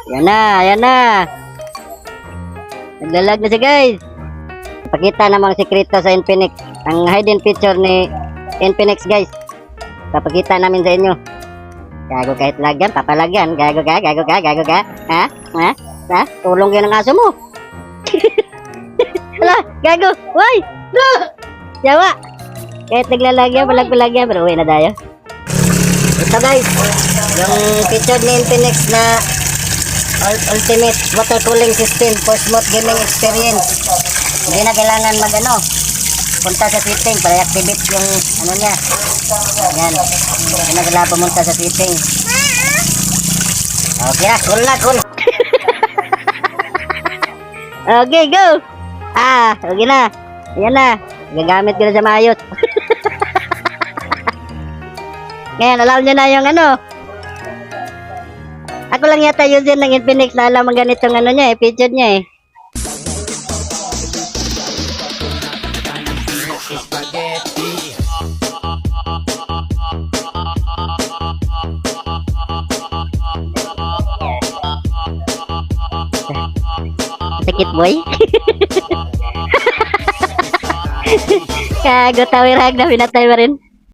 Yan na, yan na. Naglalag na siya guys. Pakita na mga sekreto sa Infinix. Ang hidden feature ni Infinix guys. Papakita namin sa inyo. Gago kahit lagyan, papalagyan. Gago ka, gago ka, gago ka. Ha? Ha? Ha? Tulong yun ang aso mo. Hala, gago. Uy! Yawa! Kahit naglalagyan, palagpalagyan. Pero uwi na tayo. Ito guys, yung feature ni Infinix na Ultimate Water Cooling System for smooth gaming experience. Hindi na kailangan punta sa setting para i-activate yung niya. Yan. Hindi na kailangan pumunta sa setting. Okay na, cool na, cool. Okay, go! Okay na. Yan na. Gagamit ko na sa maayos. Ngayon, alam nyo na yung Ako lang yata user ng Infinix na alam ang ganitong niya feature niya Sakit boy. Kago tawirag na pinatay pa rin.